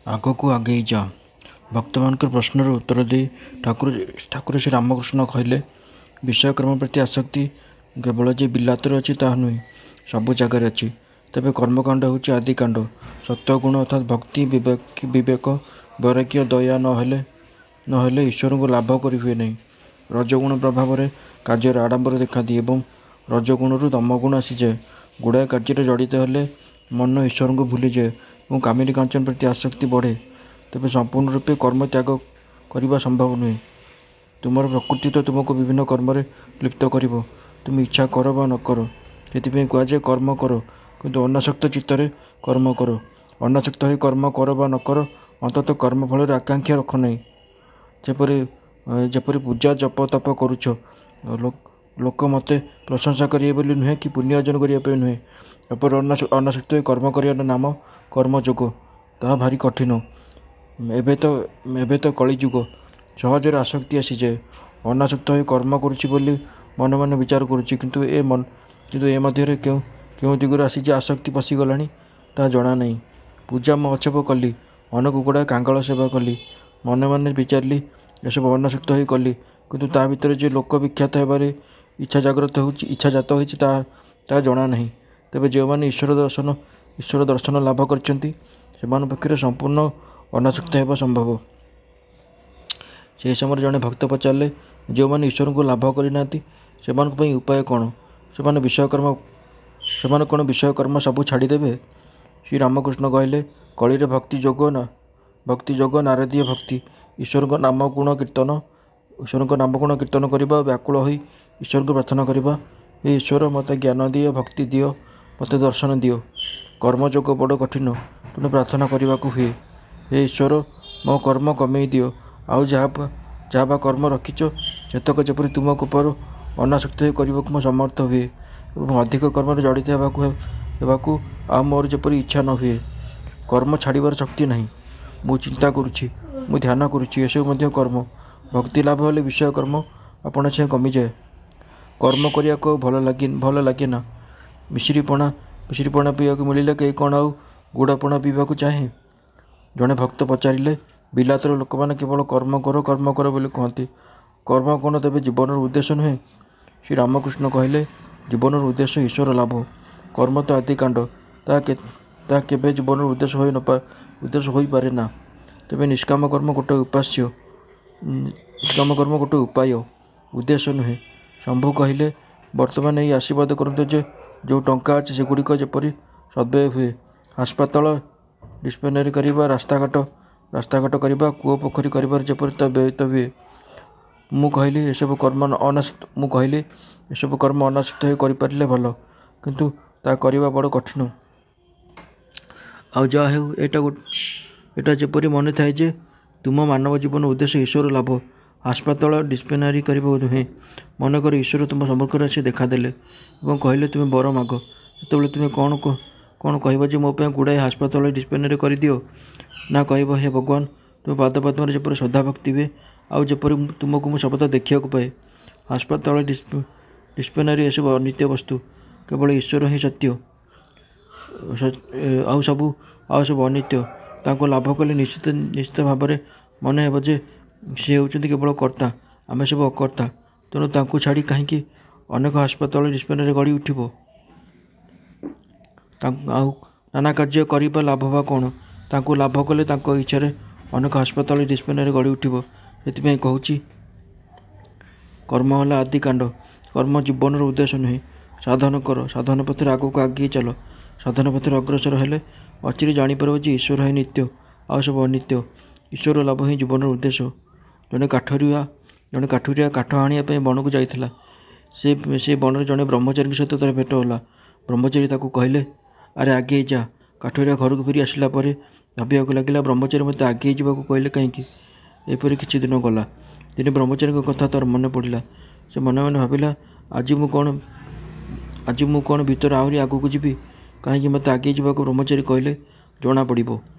ଆଗକୁ ଆଗେଇ ଯା। ଭକ୍ତମାନଙ୍କର ପ୍ରଶ୍ନର ଉତ୍ତର ଦେଇ ଠାକୁର ଶ୍ରୀ ରାମକୃଷ୍ଣ କହିଲେ, ବିଷୟକର୍ମ ପ୍ରତି ଆସକ୍ତି କେବଳ ଯେ ବିଲାତରେ ଅଛି ତାହା ନୁହେଁ, ସବୁ ଜାଗାରେ ଅଛି। ତେବେ କର୍ମକାଣ୍ଡ ହେଉଛି ଆଦିକାଣ୍ଡ। ସତ୍ୱଗୁଣ ଅର୍ଥାତ୍ ଭକ୍ତି, ବିବେକ, ବୈରାଗ୍ୟ, ଦୟା ନହେଲେ ଈଶ୍ୱରଙ୍କୁ ଲାଭ କରି ହୁଏ ନାହିଁ। ରଜଗୁଣ ପ୍ରଭାବରେ କାର୍ଯ୍ୟରେ ଆଡ଼ମ୍ବର ଦେଖାଦିଏ ଏବଂ ରଜଗୁଣରୁ ତମଗୁଣ ଆସିଯାଏ। ଗୁଡ଼ାଏ କାର୍ଯ୍ୟରେ ଜଡ଼ିତ ହେଲେ ମନ ଈଶ୍ୱରଙ୍କୁ ଭୁଲିଯାଏ ଏବଂ କାମିନୀ କାଞ୍ଚନ ପ୍ରତି ଆସକ୍ତି ବଢ଼େ। ତେବେ ସମ୍ପୂର୍ଣ୍ଣ ରୂପେ କର୍ମ ତ୍ୟାଗ କରିବା ସମ୍ଭବ ନୁହେଁ। ତୁମର ପ୍ରକୃତି ତ ତୁମକୁ ବିଭିନ୍ନ କର୍ମରେ ଲିପ୍ତ କରିବ, ତୁମେ ଇଚ୍ଛା କର ବା ନ କର। ସେଥିପାଇଁ କୁହାଯାଏ କର୍ମ କର, କିନ୍ତୁ ଅନାସକ୍ତ ଚିତ୍ତରେ କର୍ମ କର। ଅନାସକ୍ତ ହୋଇ କର୍ମ କର ବା ନ କର, ଅନ୍ତତଃ କର୍ମଫଳରେ ଆକାଂକ୍ଷା ରଖ ନାହିଁ। ଯେପରି ପୂଜା ଜପ ତପ କରୁଛ, ଲୋକ ମୋତେ ପ୍ରଶଂସା କରିବେ ବୋଲି ନୁହେଁ କି ପୁଣ୍ୟ ଅର୍ଜନ କରିବା ପାଇଁ ନୁହେଁ। ଏପରି ଅନାସକ୍ତ ହୋଇ କର୍ମ କରିବାର ନାମ କର୍ମଯୋଗ। ତାହା ଭାରି କଠିନ। ଏବେ ତ କଳିଯୁଗ, ସହଜରେ ଆସକ୍ତି ଆସିଯାଏ। ଅନାସକ୍ତ ହୋଇ କର୍ମ କରୁଛି ବୋଲି ମନେ ମନେ ବିଚାର କରୁଛି, କିନ୍ତୁ ଏ ମଧ୍ୟରେ କେଉଁ ଦିଗରୁ ଆସି ଯେ ଆସକ୍ତି ପଶିଗଲାଣି ତାହା ଜଣା ନାହିଁ। ପୂଜା ମହୋତ୍ସବ କଲି, ଅନେକ ଗୁଡ଼ାଏ କାଙ୍ଗଳ ସେବା କଲି, ମନେ ମନେ ବିଚାରିଲି ଏସବୁ ଅନାସକ୍ତ ହୋଇ କଲି, କିନ୍ତୁ ତା ଭିତରେ ଯେ ଲୋକ ବିଖ୍ୟାତ ହେବାରେ ଇଚ୍ଛା ଜାତ ହୋଇଛି ତାହା ଜଣା ନାହିଁ। ତେବେ ଯେଉଁମାନେ ଈଶ୍ୱର ଦର୍ଶନ ଲାଭ କରିଛନ୍ତି, ସେମାନଙ୍କ ପକ୍ଷରେ ସମ୍ପୂର୍ଣ୍ଣ ଅନାସକ୍ତ ହେବା ସମ୍ଭବ। ସେହି ସମୟରେ ଜଣେ ଭକ୍ତ ପଚାରିଲେ, ଯେଉଁମାନେ ଈଶ୍ୱରଙ୍କୁ ଲାଭ କରିନାହାନ୍ତି, ସେମାନଙ୍କ ପାଇଁ ଉପାୟ କ'ଣ? ସେମାନେ କ'ଣ ବିଷୟକର୍ମ ସବୁ ଛାଡ଼ିଦେବେ? ଶ୍ରୀରାମକୃଷ୍ଣ କହିଲେ, କଳିରେ ଭକ୍ତି ଯୋଗ ନାରଦୀୟ ଭକ୍ତି। ଈଶ୍ୱରଙ୍କ ନାମ ଗୁଣ କୀର୍ତ୍ତନ କରିବା ଓ ବ୍ୟାକୁଳ ହୋଇ ଈଶ୍ୱରଙ୍କୁ ପ୍ରାର୍ଥନା କରିବା, ହେ ଈଶ୍ୱର, ମୋତେ ଜ୍ଞାନ ଦିଅ, ଭକ୍ତି ଦିଅ, ମୋତେ ଦର୍ଶନ ଦିଅ। କର୍ମଯୋଗ ବଡ଼ କଠିନ, ତେଣୁ ପ୍ରାର୍ଥନା କରିବାକୁ ହୁଏ, ହେ ଈଶ୍ୱର, ମୋ କର୍ମ କମେଇ ଦିଅ, ଆଉ ଯାହା ବା କର୍ମ ରଖିଛ, ସେତକ ଯେପରି ତୁମ କୃପାରୁ ଅନାସକ୍ତ ହୋଇ କରିବାକୁ ମୁଁ ସମର୍ଥ ହୁଏ ଏବଂ ଅଧିକ କର୍ମରେ ଜଡ଼ିତ ହେବାକୁ ଆଉ ମୋର ଯେପରି ଇଚ୍ଛା ନ ହୁଏ। କର୍ମ ଛାଡ଼ିବାର ଶକ୍ତି ନାହିଁ। ମୁଁ ଚିନ୍ତା କରୁଛି, ମୁଁ ଧ୍ୟାନ କରୁଛି, ଏସବୁ ମଧ୍ୟ କର୍ମ। ଭକ୍ତି ଲାଭ ହେଲେ ବିଷୟ କର୍ମ ଆପଣା ଛାଏଁ କମିଯାଏ। କର୍ମ କରିବାକୁ ଆଉ ଭଲ ଲାଗେ ନା। ମିଶ୍ରିପଣା ପିଇବାକୁ ମିଳିଲେ କେହି କ'ଣ ଆଉ ଗୁଡ଼ପଣା ପିଇବାକୁ ଚାହେଁ? ଜଣେ ଭକ୍ତ ପଚାରିଲେ, ବିଲାତର ଲୋକମାନେ କେବଳ କର୍ମ କର ବୋଲି କହନ୍ତି। କର୍ମ କ'ଣ ତେବେ ଜୀବନର ଉଦ୍ଦେଶ୍ୟ ନୁହେଁ? ଶ୍ରୀରାମକୃଷ୍ଣ କହିଲେ, ଜୀବନର ଉଦ୍ଦେଶ୍ୟ ଈଶ୍ୱର ଲାଭ। କର୍ମ ତ ଆଦିକାଣ୍ଡ, ତାହା କେବେ ଜୀବନର ଉଦ୍ଦେଶ୍ୟ ହୋଇପାରେ ନା। ତେବେ ନିଷ୍କାମ କର୍ମ ଗୋଟେ ଉପାୟ, ଉଦ୍ଦେଶ୍ୟ ନୁହେଁ। ଶମ୍ଭୁ କହିଲେ, ବର୍ତ୍ତମାନ ଏଇ ଆଶୀର୍ବାଦ କରନ୍ତୁ ଯେ ଯେଉଁ ଟଙ୍କା ଅଛି ସେଗୁଡ଼ିକ ଯେପରି ସଦ୍ବ୍ୟୟ ହୁଏ। ହାସ୍ପାତାଳ ଡିସ୍ପେନରୀ କରିବା, ରାସ୍ତାଘାଟ କରିବା, କୂଅ ପୋଖରୀ କରିବାରେ ଯେପରି ତା ବ୍ୟୟିତ ହୁଏ। ମୁଁ କହିଲି ଏସବୁ କର୍ମ ଅନାସକ୍ତ ହୋଇ କରିପାରିଲେ ଭଲ, କିନ୍ତୁ ତାହା କରିବା ବଡ଼ କଠିନ। ଆଉ ଯାହା ହେଉ, ଏଟା ଯେପରି ମନେ ଥାଏ ଯେ ତୁମ ମାନବ ଜୀବନ ଉଦ୍ଦେଶ୍ୟ ଈଶ୍ୱର ଲାଭ, ହାସ୍ପାତାଳ ଡିସ୍ପେନାରୀ କରିବା ନୁହେଁ। ମନେକର ଈଶ୍ୱର ତୁମ ସମ୍ମୁଖରେ ଆସି ଦେଖାଦେଲେ ଏବଂ କହିଲେ ତୁମେ ବର ମାଗ। ସେତେବେଳେ ତୁମେ କ'ଣ କହିବ ଯେ ମୋ ପାଇଁ ଗୁଡ଼ାଏ ହାସ୍ପାତାଳ ଡିସ୍ପେନାରୀ କରିଦିଅ? ନା କହିବ, ହେ ଭଗବାନ, ତୁମ ପାଦପଦ୍ମରେ ଯେପରି ଶ୍ରଦ୍ଧାଭକ୍ତି ହୁଏ, ଆଉ ଯେପରି ତୁମକୁ ମୁଁ ସର୍ବଦା ଦେଖିବାକୁ ପାଏ। ହାସ୍ପାତାଳ ଡିସ୍ପେନାରୀ ଏସବୁ ଅନିତ୍ୟ ବସ୍ତୁ, କେବଳ ଈଶ୍ୱର ହିଁ ସତ୍ୟ, ଆଉ ସବୁ ଅନିତ୍ୟ। ତାଙ୍କୁ ଲାଭ କଲେ ନିଶ୍ଚିତ ଭାବରେ ମନେ ହେବ ଯେ ସେ ହେଉଛନ୍ତି କେବଳ କର୍ତ୍ତା, ଆମେ ସବୁ ଅକର୍ତ୍ତା। ତେଣୁ ତାଙ୍କୁ ଛାଡ଼ି କାହିଁକି ଅନେକ ହାସ୍ପାତାଳ ଡିସ୍ପେନାରୀ ଗଢ଼ି ଉଠିବ? ଆଉ ନାନା କାର୍ଯ୍ୟ କରିବା ଲାଭ ବା କ'ଣ? ତାଙ୍କୁ ଲାଭ କଲେ ତାଙ୍କ ଇଚ୍ଛାରେ ଅନେକ ହାସ୍ପାତାଳ ଡିସ୍ପେନାରୀ ଗଢ଼ି ଉଠିବ। ସେଥିପାଇଁ କହୁଛି, କର୍ମ ହେଲା ଆଦିକାଣ୍ଡ। କର୍ମ ଜୀବନର ଉଦ୍ଦେଶ୍ୟ ନୁହେଁ। ସାଧନ କର, ସାଧନ ପଥରେ ଆଗକୁ ଆଗେଇ ଚାଲ। ସାଧନ ପଥରେ ଅଗ୍ରସର ହେଲେ ଅଚିରେ ଜାଣିପାରିବ ଯେ ଈଶ୍ୱର ହିଁ ନିତ୍ୟ, ଆଉ ସବୁ ଅନିତ୍ୟ। ଈଶ୍ୱର ଲାଭ ହିଁ ଜୀବନର ଉଦ୍ଦେଶ୍ୟ। ଜଣେ କାଠୁରିଆ କାଠ ଆଣିବା ପାଇଁ ବଣକୁ ଯାଇଥିଲା। ସେ ବଣରେ ଜଣେ ବ୍ରହ୍ମଚାରୀଙ୍କ ସହିତ ତାର ଭେଟ ହେଲା। ବ୍ରହ୍ମଚାରୀ ତାକୁ କହିଲେ, ଆରେ ଆଗେଇ ଯା। କାଠୁରିଆ ଘରକୁ ଫେରି ଆସିଲା ପରେ ଭାବିବାକୁ ଲାଗିଲା, ବ୍ରହ୍ମଚାରୀ ମୋତେ ଆଗେଇ ଯିବାକୁ କହିଲେ କାହିଁକି? ଏପରି କିଛି ଦିନ ଗଲା। ଦିନେ ବ୍ରହ୍ମଚାରୀଙ୍କ କଥା ତାର ମନେ ପଡ଼ିଲା। ସେ ମନେ ମନେ ଭାବିଲା, ଆଜି ମୁଁ କ'ଣ ଭିତରେ ଆହୁରି ଆଗକୁ ଯିବି? କାହିଁକି ମୋତେ ଆଗେଇ ଯିବାକୁ ବ୍ରହ୍ମଚାରୀ କହିଲେ ଜଣା ପଡ଼ିବ।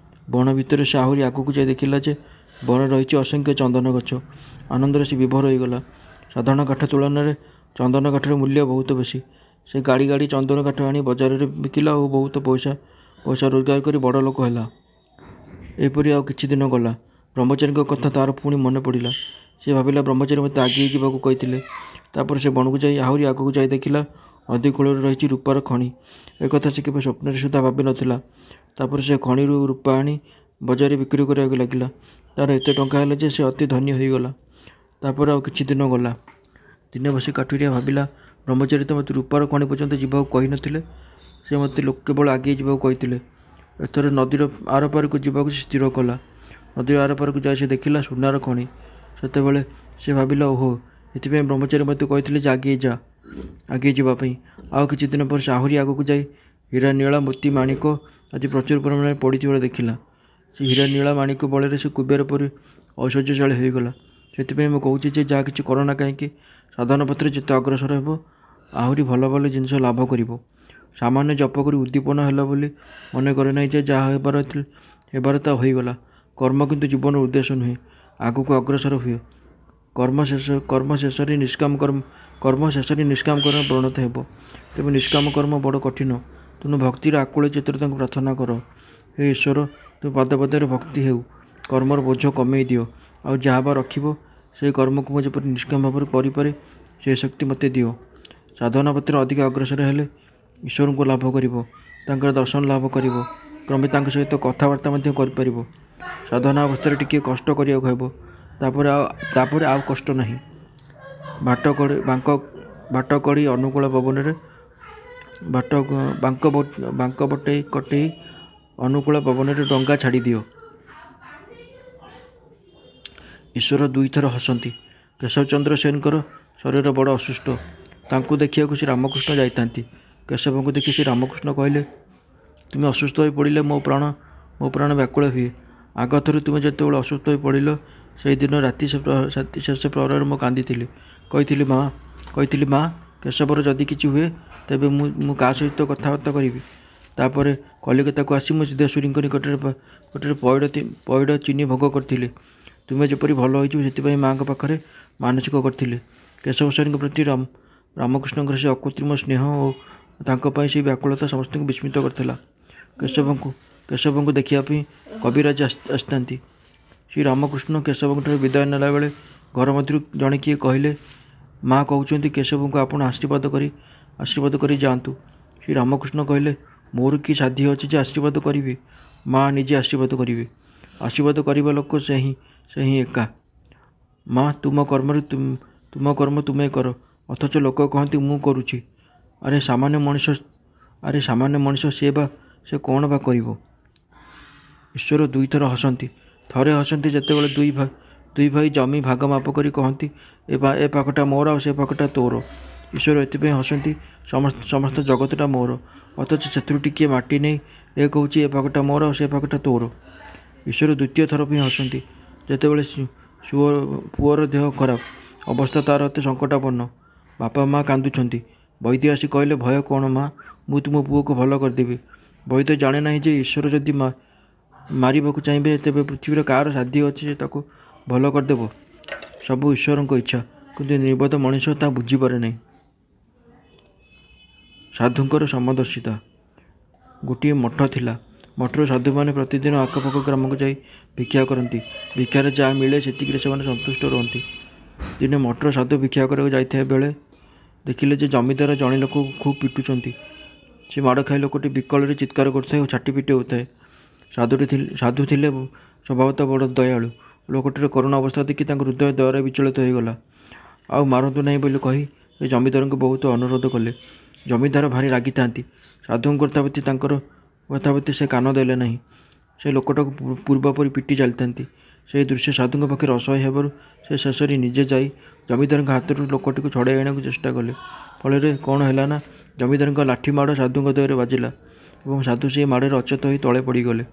ବଣ ଭିତରେ ସେ ଆହୁରି ଆଗକୁ ଯାଇ ଦେଖିଲା ଯେ ବଣରେ ରହିଛି ଅସଂଖ୍ୟ ଚନ୍ଦନ ଗଛ। ଆନନ୍ଦରେ ସେ ବିଭୋର ହୋଇଗଲା। ସାଧାରଣ କାଠ ତୁଳନାରେ ଚନ୍ଦନ କାଠର ମୂଲ୍ୟ ବହୁତ ବେଶୀ। ସେ ଗାଡ଼ି ଚନ୍ଦନ କାଠ ଆଣି ବଜାରରେ ବିକିଲା ଓ ବହୁତ ପଇସା ରୋଜଗାର କରି ବଡ଼ ଲୋକ ହେଲା। ଏହିପରି ଆଉ କିଛି ଦିନ ଗଲା। ବ୍ରହ୍ମଚାରୀଙ୍କ କଥା ତାର ପୁଣି ମନେ ପଡ଼ିଲା। ସେ ଭାବିଲା ବ୍ରହ୍ମଚାରୀ ମୋତେ ଆଗେଇ ଯିବାକୁ କହିଥିଲେ। ତାପରେ ସେ ବଣକୁ ଯାଇ ଆହୁରି ଆଗକୁ ଯାଇ ଦେଖିଲା ନଦୀ କୂଳରେ ରହିଛି ରୂପାର ଖଣି। ଏକଥା ସେ କେବେ ସ୍ୱପ୍ନରେ ସୁଦ୍ଧା ଭାବିନଥିଲା। ତାପରେ ସେ ଖଣିରୁ ରୂପା ଆଣି ବଜାରରେ ବିକ୍ରି କରିବାକୁ ଲାଗିଲା। ତାର ଏତେ ଟଙ୍କା ହେଲା ଯେ ସେ ଅତି ଧନୀ ହୋଇଗଲା। ତାପରେ ଆଉ କିଛି ଦିନ ଗଲା। ଦିନେ ବସି କାଠୁରିଆ ଭାବିଲା, ବ୍ରହ୍ମଚାରୀ ତ ମୋତେ ରୂପାର ଖଣି ପର୍ଯ୍ୟନ୍ତ ଯିବାକୁ କହିନଥିଲେ। ସେ ମୋତେ କେବଳ ଆଗେଇ ଯିବାକୁ କହିଥିଲେ। ଏଥର ନଦୀର ଆରପାରିକୁ ଯିବାକୁ ସେ ସ୍ଥିର କଲା। ନଦୀର ଆରପାରିକୁ ଯାଇ ସେ ଦେଖିଲା ସୁନାର ଖଣି। ସେତେବେଳେ ସେ ଭାବିଲା, ଓହୋ, ଏଥିପାଇଁ ବ୍ରହ୍ମଚାରୀ ମୋତେ କହିଥିଲେ ଯେ ଆଗେଇ ଯିବା ପାଇଁ। ଆଉ କିଛି ଦିନ ପରେ ସେ ଆହୁରି ଆଗକୁ ଯାଇ ହୀରା, ନୀଳ, ମୋତି, ମାଣିକ ଆଦି ପ୍ରଚୁର ପରିମାଣରେ ପଡ଼ିଥିବାର ଦେଖିଲା। ସେ ହୀରା, ନୀଳ, ମାଣିକ ବଳରେ ସେ କୁବେର ପରି ଐଶ୍ୱର୍ଯ୍ୟଶାଳୀ ହୋଇଗଲା। ସେଥିପାଇଁ ମୁଁ କହୁଛି ଯେ ଯାହା କିଛି କର ନା କାହିଁକି, ସାଧନ ପଥରେ ଯେତେ ଅଗ୍ରସର ହେବ ଆହୁରି ଭଲ ଭଲ ଜିନିଷ ଲାଭ କରିବ। ସାମାନ୍ୟ ଜପ କରି ଉଦ୍ଦୀପନ ହେଲା ବୋଲି ମନେ କରେ ନାହିଁ ଯେ ଯାହା ହେବାର ତା ହୋଇଗଲା। କର୍ମ କିନ୍ତୁ ଜୀବନର ଉଦ୍ଦେଶ୍ୟ ନୁହେଁ, ଆଗକୁ ଅଗ୍ରସର ହୁଏ। କର୍ମ ଶେଷରେ ନିଷ୍କାମ କର୍ମ ପରିଣତ ହେବ। ତେବେ ନିଷ୍କାମ କର୍ମ ବଡ଼ କଠିନ। ତେଣୁ ଭକ୍ତିର ଆକୁଳ ଚିତ୍ତରେ ତାଙ୍କୁ ପ୍ରାର୍ଥନା କର, ହେ ଈଶ୍ୱର, ତୁମ ପଦରେ ଭକ୍ତି ହେଉ। କର୍ମର ବୋଝ କମେଇ ଦିଅ। ଆଉ ଯାହା ବା ରଖିବ ସେହି କର୍ମକୁ ମୁଁ ଯେପରି ନିଷ୍କାମ ଭାବରେ କରିପାରେ ସେ ଶକ୍ତି ମୋତେ ଦିଅ। ସାଧନା ପଥରେ ଅଧିକ ଅଗ୍ରସର ହେଲେ ଈଶ୍ୱରଙ୍କୁ ଲାଭ କରିବ, ତାଙ୍କର ଦର୍ଶନ ଲାଭ କରିବ, କ୍ରମେ ତାଙ୍କ ସହିତ କଥାବାର୍ତ୍ତା ମଧ୍ୟ କରିପାରିବ। ସାଧନା ଅବସ୍ଥାରେ ଟିକିଏ କଷ୍ଟ କରିବାକୁ ହେବ, ତାପରେ ଆଉ କଷ୍ଟ ନାହିଁ। ବାଟ କଡ଼ି ଅନୁକୂଳ ପବନରେ ବାଙ୍କ କଟେଇ ଅନୁକୂଳ ପବନରେ ଡଙ୍ଗା ଛାଡ଼ିଦିଅ। ଈଶ୍ୱର ଦୁଇଥର ହସନ୍ତି। କେଶବଚନ୍ଦ୍ର ସେନଙ୍କର ଶରୀର ବଡ଼ ଅସୁସ୍ଥ। ତାଙ୍କୁ ଦେଖିବାକୁ ଶ୍ରୀରାମକୃଷ୍ଣ ଯାଇଥାନ୍ତି। କେଶବଙ୍କୁ ଦେଖି ଶ୍ରୀରାମକୃଷ୍ଣ କହିଲେ, ତୁମେ ଅସୁସ୍ଥ ହୋଇ ପଡ଼ିଲେ ମୋ ପ୍ରାଣ ବ୍ୟାକୁଳ ହୁଏ। ଆଗଥର ତୁମେ ଯେତେବେଳେ ଅସୁସ୍ଥ ହୋଇ ପଡ଼ିଲ ସେହିଦିନ ରାତି ଶେଷ ପ୍ରହରରେ ମୁଁ କାନ୍ଦିଥିଲି। କହିଥିଲି ମା, କେଶବର ଯଦି କିଛି ହୁଏ ତେବେ ମୁଁ କାହା ସହିତ କଥାବାର୍ତ୍ତା କରିବି। ତାପରେ କଲିକତାକୁ ଆସି ମୁଁ ସିଦ୍ଧେଶ୍ୱରୀଙ୍କ ନିକଟରେ ପଇଡ଼ ଚିନି ଭୋଗ କରିଥିଲି। ତୁମେ ଯେପରି ଭଲ ହୋଇଯିବ ସେଥିପାଇଁ ମାଙ୍କ ପାଖରେ ମାନସିକ କରିଥିଲେ। କେଶବ ସ୍ୱାଇଁଙ୍କ ପ୍ରତି ରାମକୃଷ୍ଣଙ୍କର ସେ ଅକୃତ୍ରିମ ସ୍ନେହ ଓ ତାଙ୍କ ପାଇଁ ସେହି ବ୍ୟାକୁଳତା ସମସ୍ତଙ୍କୁ ବିସ୍ମିତ କରିଥିଲା। କେଶବଙ୍କୁ ଦେଖିବା ପାଇଁ କବିରାଜ ଆସିଥାନ୍ତି। ଶ୍ରୀରାମକୃଷ୍ଣ କେଶବଙ୍କଠାରୁ ବିଦାୟ ନେଲାବେଳେ ଘର ମଧ୍ୟରୁ ଜଣେ କିଏ କହିଲେ, ମା କହୁଛନ୍ତି କେଶବଙ୍କୁ ଆପଣ ଆଶୀର୍ବାଦ କରି ଯାଆନ୍ତୁ। ଶ୍ରୀରାମକୃଷ୍ଣ କହିଲେ, ମୋର କି ସାଧ୍ୟ ଅଛି ଯେ ଆଶୀର୍ବାଦ କରିବି? ମା ନିଜେ ଆଶୀର୍ବାଦ କରିବେ। ଆଶୀର୍ବାଦ କରିବା ଲୋକ ସେ ହିଁ ଏକା। ମା, ତୁମ କର୍ମ ତୁମେ କର, ଅଥଚ ଲୋକ କହନ୍ତି ମୁଁ କରୁଛି। ଆରେ ସାମାନ୍ୟ ମଣିଷ ସେ କ'ଣ ବା କରିବ? ଈଶ୍ୱର ଦୁଇଥର ହସନ୍ତି। ଥରେ ହସନ୍ତି ଯେତେବେଳେ ଦୁଇ ଭାଇ ଜମି ଭାଗ ମାପ କରି କହନ୍ତି, ଏ ପାଖଟା ମୋର ଆଉ ସେ ପାଖଟା ତୋର। ଈଶ୍ୱର ଏଥିପାଇଁ ହସନ୍ତି, ସମସ୍ତ ଜଗତଟା ମୋର, ଅଥଚ ସେଥିରୁ ଟିକିଏ ମାଟି ନେଇ ଏ କହୁଛି ଏ ପାଖଟା ମୋର ଆଉ ସେ ପାଖଟା ତୋର। ଈଶ୍ୱର ଦ୍ୱିତୀୟ ଥର ପାଇଁ ହସନ୍ତି ଯେତେବେଳେ ପୁଅର ଦେହ ଖରାପ, ଅବସ୍ଥା ତାର ଅତି ସଙ୍କଟାପନ୍ନ। ବାପା ମା କାନ୍ଦୁଛନ୍ତି। ବୈଦ୍ୟ ଆସି କହିଲେ, ଭୟ କ'ଣ ମା, ମୁଁ ତୁମ ପୁଅକୁ ଭଲ କରିଦେବି। ବୈଦ୍ୟ ଜାଣେ ନାହିଁ ଯେ ଈଶ୍ୱର ଯଦି ମାରିବାକୁ ଚାହିଁବେ ତେବେ ପୃଥିବୀର କାହାର ସାଧ୍ୟ ଅଛି ଯେ ତାକୁ ଭଲ କରିଦେବ? ସବୁ ଈଶ୍ୱରଙ୍କ ଇଚ୍ଛା, କିନ୍ତୁ ନିର୍ବୋଧ ମଣିଷ ତାହା ବୁଝିପାରେ ନାହିଁ। ସାଧୁଙ୍କର ସମଦର୍ଶିତା। ଗୋଟିଏ ମଠ ଥିଲା। ମଠର ସାଧୁମାନେ ପ୍ରତିଦିନ ଆଖପାଖ ଗ୍ରାମକୁ ଯାଇ ଭିକ୍ଷା କରନ୍ତି। ଭିକ୍ଷାରେ ଯାହା ମିଳେ ସେତିକିରେ ସେମାନେ ସନ୍ତୁଷ୍ଟ ରୁହନ୍ତି। ଦିନେ ମଠର ସାଧୁ ଭିକ୍ଷା କରିବାକୁ ଯାଇଥିବା ବେଳେ ଦେଖିଲେ ଯେ ଜମିଦାର ଜଣେ ଲୋକକୁ ଖୁବ୍ ପିଟୁଛନ୍ତି। ସେ ମାଡ଼ ଖାଇ ଲୋକଟି ବିକଳରେ ଚିତ୍କାର କରୁଥାଏ ଓ ଛାଟି ପିଟି ହେଉଥାଏ। ସାଧୁ ଥିଲେ ସ୍ୱଭାବତଃ ବଡ଼ ଦୟାଳୁ। ଲୋକଟିର କରୁଣ ଅବସ୍ଥା ଦେଖି ତାଙ୍କ ହୃଦୟ ଦୟାରେ ବିଚଳିତ ହୋଇଗଲା। ଆଉ ମାରନ୍ତୁ ନାହିଁ ବୋଲି କହି ସେ ଜମିଦାରଙ୍କୁ ବହୁତ ଅନୁରୋଧ କଲେ। ଜମିଦାର ଭାରି ରାଗିଥାନ୍ତି। ସାଧୁଙ୍କ କଥା ପ୍ରତି ସେ କାନ ଦେଲେ ନାହିଁ। ସେ ଲୋକଟାକୁ ପୂର୍ବ ପରି ପିଟି ଚାଲିଥାନ୍ତି। ସେହି ଦୃଶ୍ୟ ସାଧୁଙ୍କ ପାଖରେ ଅସହ୍ୟ ହେବାରୁ ସେ ଶେଷରେ ନିଜେ ଯାଇ ଜମିଦାରଙ୍କ ହାତରୁ ଲୋକଟିକୁ ଛଡ଼ାଇ ଆଣିବାକୁ ଚେଷ୍ଟା କଲେ। ଫଳରେ କ'ଣ ହେଲା ନା, ଜମିଦାରଙ୍କ ଲାଠି ମାଡ଼ ସାଧୁଙ୍କ ଦେହରେ ବାଜିଲା ଏବଂ ସାଧୁ ସେହି ମାଡ଼ରେ ଅଚେତ ହୋଇ ତଳେ ପଡ଼ିଗଲେ।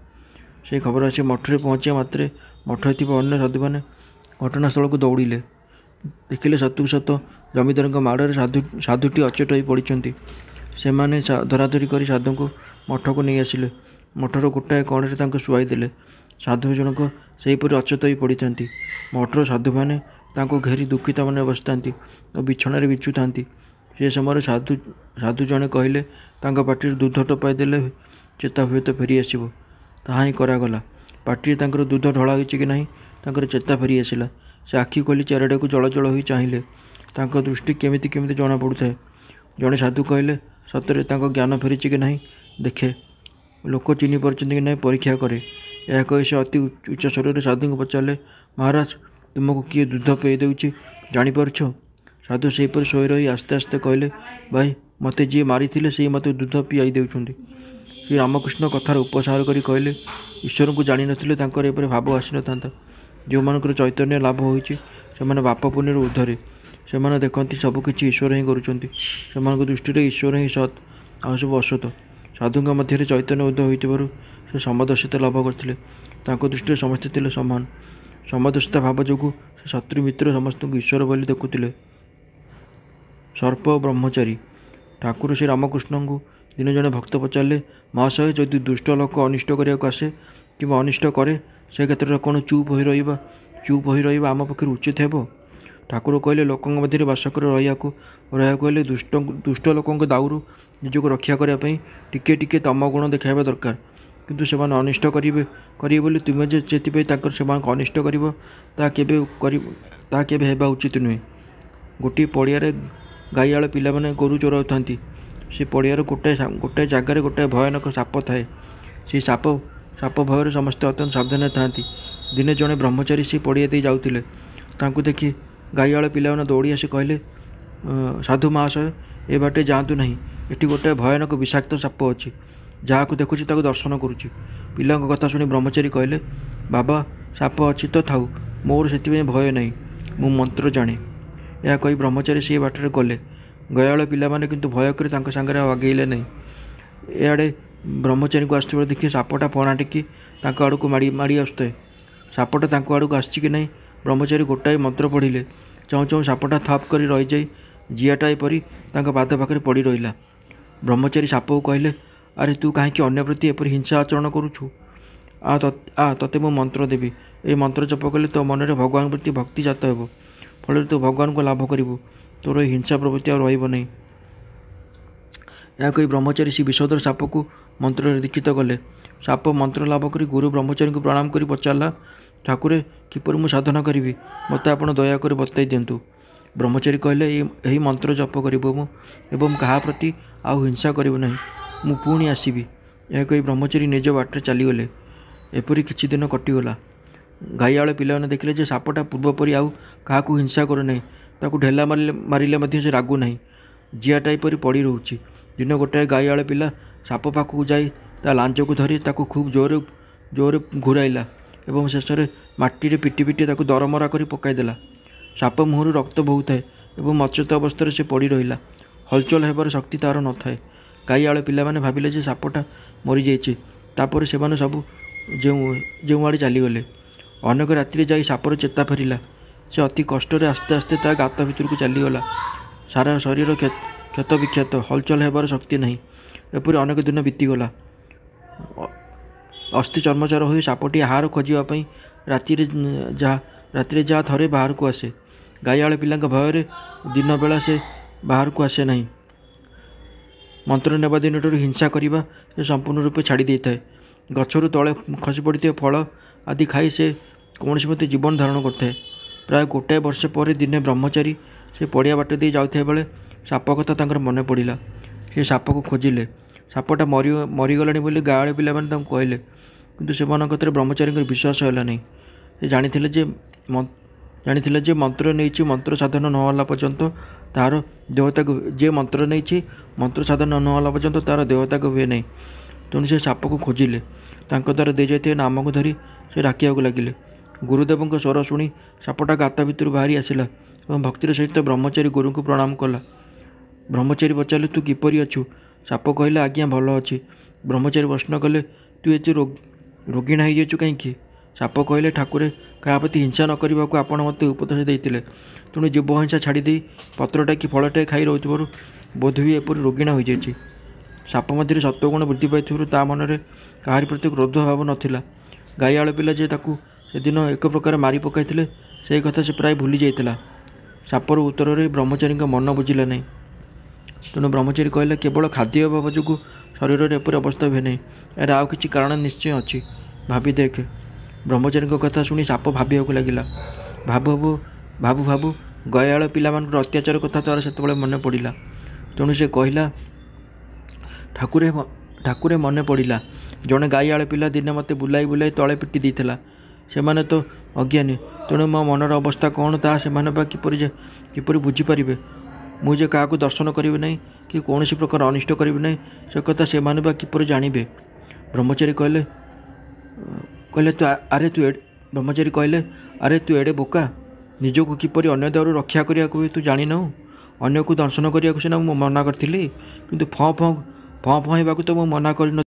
ସେହି ଖବର ଆସି ମଠରେ ପହଞ୍ଚିବା ମାତ୍ରେ ମଠରେ ଥିବା ଅନ୍ୟ ସାଧୁମାନେ ଘଟଣାସ୍ଥଳକୁ ଦୌଡ଼ିଲେ। ଦେଖିଲେ ସତକୁ ସତ ଜମିଦାରଙ୍କ ମାଡ଼ରେ ସାଧୁଟି ଅଚେତ ହୋଇ ପଡ଼ିଛନ୍ତି। ସେମାନେ ଧରାଧରି କରି ସାଧୁଙ୍କୁ ମଠକୁ ନେଇ ଆସିଲେ। ମଠର ଗୋଟାଏ କୋଣରେ ତାଙ୍କୁ ଶୁଆଇ ଦେଲେ। ସାଧୁ ଜଣକ ସେହିପରି ଅଚେତ ହୋଇ ପଡ଼ିଥାନ୍ତି। ମଠର ସାଧୁମାନେ ତାଙ୍କୁ ଘେରି ଦୁଃଖିତ ମନରେ ବସିଥାନ୍ତି ଓ ବିଛଣାରେ ବିଞ୍ଚୁଥାନ୍ତି। ସେ ସମୟରେ ସାଧୁ ଜଣେ କହିଲେ, ତାଙ୍କ ପାଟିରେ ଦୁଧ ଟୋପାଏ ଦେଲେ ଚେତା ହୁଏତ ଫେରି ଆସିବ। ତାହା ହିଁ କରାଗଲା। ପାଟିରେ ତାଙ୍କର ଦୁଧ ଢଳା ହୋଇଛି କି ନାହିଁ ତାଙ୍କର ଚେତା ଫେରି ଆସିଲା। ସେ ଆଖି ଖୋଲି ଚାରିଆଡ଼କୁ ଜଳଜଳ ହୋଇ ଚାହିଁଲେ। ତାଙ୍କ ଦୃଷ୍ଟି କେମିତି କେମିତି ଜଣାପଡ଼ୁଥାଏ। ଜଣେ ସାଧୁ କହିଲେ, ସତରେ ତାଙ୍କ ଜ୍ଞାନ ଫେରିଛି କି ନାହିଁ ଦେଖେ, ଲୋକ ଚିହ୍ନି ପାରୁଛନ୍ତି କି ନାହିଁ ପରୀକ୍ଷା କରେ। ଏହା କହି ସେ ଅତି ଉଚ୍ଚ ସ୍ୱରରେ ସାଧୁଙ୍କୁ ପଚାରିଲେ, ମହାରାଜ, ତୁମକୁ କିଏ ଦୁଧ ପେଇ ଦେଉଛି ଜାଣିପାରୁଛ? ସାଧୁ ସେହିପରି ଶୋଇ ରହି ଆସ୍ତେ ଆସ୍ତେ କହିଲେ, ଭାଇ, ମୋତେ ଯିଏ ମାରିଥିଲେ ସେଇ ମୋତେ ଦୁଧ ପିଆଇ ଦେଉଛନ୍ତି। ଶ୍ରୀରାମକୃଷ୍ଣ କଥାର ଉପସାର କରି କହିଲେ, ଈଶ୍ୱରଙ୍କୁ ଜାଣିନଥିଲେ ତାଙ୍କର ଏପରି ଭାବ ଆସିନଥାନ୍ତା। ଯେଉଁମାନଙ୍କର ଚୈତନ୍ୟ ଲାଭ ହୋଇଛି ସେମାନେ ବାପ ପୁଣ୍ୟରୁ ଉର୍ଦ୍ଧ୍ୱରେ। ସେମାନେ ଦେଖନ୍ତି ସବୁକିଛି ଈଶ୍ୱର ହିଁ କରୁଛନ୍ତି। ସେମାନଙ୍କ ଦୃଷ୍ଟିରେ ଈଶ୍ୱର ହିଁ ସତ୍, ଆଉ ସବୁ ଅସତ। ସାଧୁଙ୍କ ମଧ୍ୟରେ ଚୈତନ୍ୟ ଉଦୟ ହୋଇଥିବାରୁ ସେ ସମଦର୍ଶିତା ଲାଭ କରିଥିଲେ। ତାଙ୍କ ଦୃଷ୍ଟିରେ ସମସ୍ତେ ଥିଲେ ସମାନ। ସମଦର୍ଶିତା ଭାବ ଯୋଗୁଁ ସେ ଶତ୍ରୁ ମିତ୍ର ସମସ୍ତଙ୍କୁ ଈଶ୍ୱର ବୋଲି ଦେଖୁଥିଲେ। ସର୍ପ ଓ ବ୍ରହ୍ମଚାରୀ। ଠାକୁର ଶ୍ରୀରାମକୃଷ୍ଣଙ୍କୁ ଦିନେ ଜଣେ ଭକ୍ତ ପଚାରିଲେ, ମହାଶୟ, ଯଦି ଦୁଷ୍ଟ ଲୋକ ଅନିଷ୍ଟ କରିବାକୁ ଆସେ କିମ୍ବା ଅନିଷ୍ଟ କରେ, ସେ କ୍ଷେତ୍ରରେ କ'ଣ ଚୁପ୍ ହୋଇ ରହିବା ଆମ ପକ୍ଷରେ ଉଚିତ ହେବ? ଠାକୁର କହିଲେ, ଲୋକଙ୍କ ମଧ୍ୟରେ ବାସ କରି ରହିବାକୁ ହେଲେ ଦୁଷ୍ଟ ଲୋକଙ୍କ ଦାଉରୁ ନିଜକୁ ରକ୍ଷା କରିବା ପାଇଁ ଟିକେ ଟିକେ ତମ ଗୁଣ ଦେଖାଇବା ଦରକାର। କିନ୍ତୁ ସେମାନେ ଅନିଷ୍ଟ କରିବେ ବୋଲି ତୁମେ ଯେ ସେଥିପାଇଁ ସେମାନଙ୍କୁ ଅନିଷ୍ଟ କରିବ, ତାହା କେବେ ହେବା ଉଚିତ ନୁହେଁ। ଗୋଟିଏ ପଡ଼ିଆରେ ଗାଈଆଳ ପିଲାମାନେ ଗୋରୁ ଚରାଉଥାନ୍ତି। ସେ ପଡ଼ିଆର ଗୋଟାଏ ଜାଗାରେ ଗୋଟାଏ ଭୟାନକ ସାପ ଥାଏ। ସେହି ସାପ ଭୟରେ ସମସ୍ତେ ଅତ୍ୟନ୍ତ ସାବଧାନରେ ଥାନ୍ତି। ଦିନେ ଜଣେ ବ୍ରହ୍ମଚାରୀ ସେହି ପଡ଼ିଆ ଦେଇ ଯାଉଥିଲେ। ତାଙ୍କୁ ଦେଖି ଗାଈଆଳ ପିଲାମାନେ ଦୌଡ଼ି ଆସି କହିଲେ, ସାଧୁ ମହାଶୟ, ଏ ବାଟେ ଯାଆନ୍ତୁ ନାହିଁ। ଏଠି ଗୋଟାଏ ଭୟାନକ ବିଷାକ୍ତ ସାପ ଅଛି। ଯାହାକୁ ଦେଖୁଛି ତାକୁ ଦର୍ଶନ କରୁଛି। ପିଲାଙ୍କ କଥା ଶୁଣି ବ୍ରହ୍ମଚାରୀ କହିଲେ, ବାବା, ସାପ ଅଛି ତ ଥାଉ, ମୋର ସେଥିପାଇଁ ଭୟ ନାହିଁ। ମୁଁ ମନ୍ତ୍ର ଜାଣେ। ଏହା କହି ବ୍ରହ୍ମଚାରୀ ସେହି ବାଟରେ ଗଲେ। ଗାଈଆଳ ପିଲାମାନେ କିନ୍ତୁ ଭୟ କରି ତାଙ୍କ ସାଙ୍ଗରେ ଆଉ ଆଗେଇଲେ ନାହିଁ। ଏଆଡ଼େ ବ୍ରହ୍ମଚାରୀଙ୍କୁ ଆସୁଥିବାର ଦେଖି ସାପଟା ପଣା ଟେକି ତାଙ୍କ ଆଡ଼କୁ ମାଡ଼ି ଆସୁଥାଏ। ସାପଟା ତାଙ୍କ ଆଡ଼କୁ ଆସିଛି କି ନାହିଁ ବ୍ରହ୍ମଚାରୀ ଗୋଟାଏ ମନ୍ତ୍ର ପଢ଼ିଲେ। ଚାହୁଁ ଚାହୁଁ ସାପଟା ଥପ୍ କରି ରହିଯାଇ ଜିଆଟାଏ ପରି ତାଙ୍କ ପାଦ ପାଖରେ ପଡ଼ି ରହିଲା। ବ୍ରହ୍ମଚାରୀ ସାପକୁ କହିଲେ, ଆରେ ତୁ କାହିଁକି ଅନ୍ୟ ପ୍ରତି ଏପରି ହିଂସା ଆଚରଣ କରୁଛୁ? ତତେ ମୁଁ ମନ୍ତ୍ର ଦେବି। ଏହି ମନ୍ତ୍ର ଜପ କଲେ ତୋ ମନରେ ଭଗବାନଙ୍କ ପ୍ରତି ଭକ୍ତି ଜାତ ହେବ। ଫଳରେ ତୁ ଭଗବାନଙ୍କୁ ଲାଭ କରିବୁ। ତୋର ଏହି ହିଂସା ପ୍ରବୃତ୍ତି ଆଉ ରହିବ ନାହିଁ। ଏହା କହି ବ୍ରହ୍ମଚାରୀ ସେହି ବିଷଧର ସାପକୁ ମନ୍ତ୍ରରେ ଦୀକ୍ଷିତ କଲେ। ସାପ ମନ୍ତ୍ର ଲାଭ କରି ଗୁରୁ ବ୍ରହ୍ମଚାରୀଙ୍କୁ ପ୍ରଣାମ କରି ପଚାରିଲା, ଠାକୁରେ, କିପରି ମୁଁ ସାଧନା କରିବି? ମୋତେ ଆପଣ ଦୟାକରି ବତାଇ ଦିଅନ୍ତୁ। ବ୍ରହ୍ମଚାରୀ କହିଲେ, ଏହି ମନ୍ତ୍ର ଜପ କରିବୁ ଏବଂ କାହା ପ୍ରତି ଆଉ ହିଂସା କରିବୁ ନାହିଁ। ମୁଁ ପୁଣି ଆସିବି। ଏହା କହି ବ୍ରହ୍ମଚାରୀ ନିଜ ବାଟରେ ଚାଲିଗଲେ। ଏପରି କିଛି ଦିନ କଟିଗଲା। ଗାଈଆଳ ପିଲାମାନେ ଦେଖିଲେ ଯେ ସାପଟା ପୂର୍ବ ପରି ଆଉ କାହାକୁ ହିଂସା କରୁନାହିଁ। ତାକୁ ଢେଲା ମାରିଲେ ମଧ୍ୟ ସେ ରାଗୁନାହିଁ। ଜିଆଟାଏ ପରି ପଡ଼ି ରହୁଛି। ଦିନେ ଗୋଟାଏ ଗାଈଆଳ ପିଲା ସାପ ପାଖକୁ ଯାଇ ତା ଲାଞ୍ଜକୁ ଧରି ତାକୁ ଖୁବ୍ ଜୋରରେ ଘୂରାଇଲା ଏବଂ ଶେଷରେ ମାଟିରେ ପିଟି ତାକୁ ଦରମରା କରି ପକାଇଦେଲା। ସାପ ମୁହଁରୁ ରକ୍ତ ବହୁଥାଏ ଏବଂ ଅଚେତ ଅବସ୍ଥାରେ ସେ ପଡ଼ି ରହିଲା। ହଲଚଲ ହେବାର ଶକ୍ତି ତାର ନଥାଏ। ଗାଈଆଳ ପିଲାମାନେ ଭାବିଲେ ଯେ ସାପଟା ମରିଯାଇଛି। ତାପରେ ସେମାନେ ସବୁ ଯେଉଁଆଡ଼େ ଚାଲିଗଲେ। ଅନେକ ରାତିରେ ଯାଇ ସାପର ଚେତା ଫେରିଲା। ସେ ଅତି କଷ୍ଟରେ ଆସ୍ତେ ଆସ୍ତେ ତା ଗାତ ଭିତରକୁ ଚାଲିଗଲା। ସାରା ଶରୀର କ୍ଷତ ବିକ୍ଷତ, ହଲଚଲ ହେବାର ଶକ୍ତି ନାହିଁ। ଏପରି ଅନେକ ଦିନ ବିତିଗଲା। ଅସ୍ଥି ଚର୍ମଚାର ହୋଇ ସାପଟି ଆହାର ଖୋଜିବା ପାଇଁ ରାତିରେ ଯାହା ଥରେ ବାହାରକୁ ଆସେ। ଗାଈଆଳ ପିଲାଙ୍କ ଭୟରେ ଦିନବେଳା ସେ ବାହାରକୁ ଆସେ ନାହିଁ। ମନ୍ତ୍ର ନେବା ଦିନଠାରୁ ହିଂସା କରିବା ସେ ସମ୍ପୂର୍ଣ୍ଣ ରୂପେ ଛାଡ଼ି ଦେଇଥାଏ। ଗଛରୁ ତଳେ ଖସି ପଡ଼ିଥିବା ଫଳ ଆଦି ଖାଇ ସେ କୌଣସି ମତେ ଜୀବନ ଧାରଣ କରିଥାଏ। ପ୍ରାୟ ଗୋଟାଏ ବର୍ଷ ପରେ ଦିନେ ବ୍ରହ୍ମଚାରୀ ସେ ପଡ଼ିଆ ବାଟ ଦେଇ ଯାଉଥିବା ବେଳେ ସାପ କଥା ତାଙ୍କର ମନେ ପଡ଼ିଲା। ସେ ସାପକୁ ଖୋଜିଲେ। ସାପଟା ମରିଗଲାଣି ବୋଲି ଗାଈଆଳ ପିଲାମାନେ ତାଙ୍କୁ କହିଲେ। କିନ୍ତୁ ସେମାନଙ୍କ କଥାରେ ବ୍ରହ୍ମଚାରୀଙ୍କର ବିଶ୍ୱାସ ହେଲା ନାହିଁ। ସେ ଜାଣିଥିଲେ ଯେ ମନ୍ତ୍ର ନେଇଛି, ମନ୍ତ୍ର ସାଧନ ନ ହେଲା ପର୍ଯ୍ୟନ୍ତ ତାହାର ଦେହତ୍ୟାଗ ହୁଏ ନାହିଁ। ତେଣୁ ସେ ସାପକୁ ଖୋଜିଲେ। ତାଙ୍କ ଦ୍ୱାରା ଦିଆଯାଇଥିବା ନାମକୁ ଧରି ସେ ଡାକିବାକୁ ଲାଗିଲେ। ଗୁରୁଦେବଙ୍କ ସ୍ୱର ଶୁଣି ସାପଟା ଗାତ ଭିତରୁ ବାହାରି ଆସିଲା ଏବଂ ଭକ୍ତିର ସହିତ ବ୍ରହ୍ମଚାରୀ ଗୁରୁଙ୍କୁ ପ୍ରଣାମ କଲା। ବ୍ରହ୍ମଚାରୀ ପଚାରିଲେ, ତୁ କିପରି ଅଛୁ? ସାପ କହିଲା, ଆଜ୍ଞା, ଭଲ ଅଛି। ବ୍ରହ୍ମଚାରୀ ପ୍ରଶ୍ନ କଲେ, ତୁ ଏତେ ରୋଗୀଣା ହୋଇଯାଇଛୁ କାହିଁକି? ସାପ କହିଲେ, ଠାକୁରେ, କାହା ପ୍ରତି ହିଂସା ନ କରିବାକୁ ଆପଣ ମୋତେ ଉପଦେଶ ଦେଇଥିଲେ। ତେଣୁ ଜୀବହିଂସା ଛାଡ଼ିଦେଇ ପତ୍ରଟାଏ କି ଫଳଟାଏ ଖାଇ ରହୁଥିବାରୁ ବୋଧହୁଏ ଏପରି ରୋଗୀଣା ହୋଇଯାଇଛି। ସାପ ମଧ୍ୟରେ ସତ୍ୱଗୁଣ ବୃଦ୍ଧି ପାଇଥିବାରୁ ତା ମନରେ କାହାରି ପ୍ରତି କ୍ରୋଧ ଭାବ ନଥିଲା। ଗାଈଆଳ ପିଲା ଯେ ତାକୁ ସେଦିନ ଏକ ପ୍ରକାର ମାରି ପକାଇଥିଲେ ସେହି କଥା ସେ ପ୍ରାୟ ଭୁଲି ଯାଇଥିଲା। ସାପର ଉତ୍ତରରେ ବ୍ରହ୍ମଚାରୀଙ୍କ ମନ ବୁଝିଲା ନାହିଁ। ତେଣୁ ବ୍ରହ୍ମଚାରୀ କହିଲେ, କେବଳ ଖାଦ୍ୟ ଅଭାବ ଯୋଗୁଁ ଶରୀରରେ ଏପରି ଅବସ୍ଥା ହୁଏ ନାହିଁ। ଏହାର ଆଉ କିଛି କାରଣ ନିଶ୍ଚୟ ଅଛି। ଭାବି ଦେଖେ। ବ୍ରହ୍ମଚାରୀଙ୍କ କଥା ଶୁଣି ସାପ ଭାବିବାକୁ ଲାଗିଲା। ଭାବୁ ଭାବୁ ଭାବୁ ଗୟାଳ ପିଲାମାନଙ୍କର ଅତ୍ୟାଚାର କଥା ତାର ସେତେବେଳେ ମନେ ପଡ଼ିଲା। ତେଣୁ ସେ କହିଲା, ଠାକୁରେ ମନେ ପଡ଼ିଲା, ଜଣେ ଗାଈଆଳ ପିଲା ଦିନେ ମୋତେ ବୁଲାଇ ବୁଲାଇ ତଳେ ପିଟି ଦେଇଥିଲା। ସେମାନେ ତ ଅଜ୍ଞାନୀ, ତେଣୁ ମୋ ମନର ଅବସ୍ଥା କ'ଣ ତାହା ସେମାନେ ବା କିପରି ବୁଝିପାରିବେ? ମୁଁ ଯେ କାହାକୁ ଦର୍ଶନ କରିବି ନାହିଁ କି କୌଣସି ପ୍ରକାର ଅନିଷ୍ଟ କରିବି ନାହିଁ, ସେ କଥା ସେମାନେ ବା କିପରି ଜାଣିବେ? ବ୍ରହ୍ମଚାରୀ କହିଲେ, ଆରେ ତୁ ଏଡ଼େ ବୋକା, ନିଜକୁ କିପରି ଅନ୍ୟ ଦାଉରୁ ରକ୍ଷା କରିବାକୁ ହୁଏ ତୁ ଜାଣିନାହୁଁ? ଅନ୍ୟକୁ ଦର୍ଶନ କରିବାକୁ ସିନା ମୁଁ ମନା କରିଥିଲି, କିନ୍ତୁ ଫଁ ଫଁ ହେବାକୁ ତ ମୁଁ ମନା କରିନଥିଲି।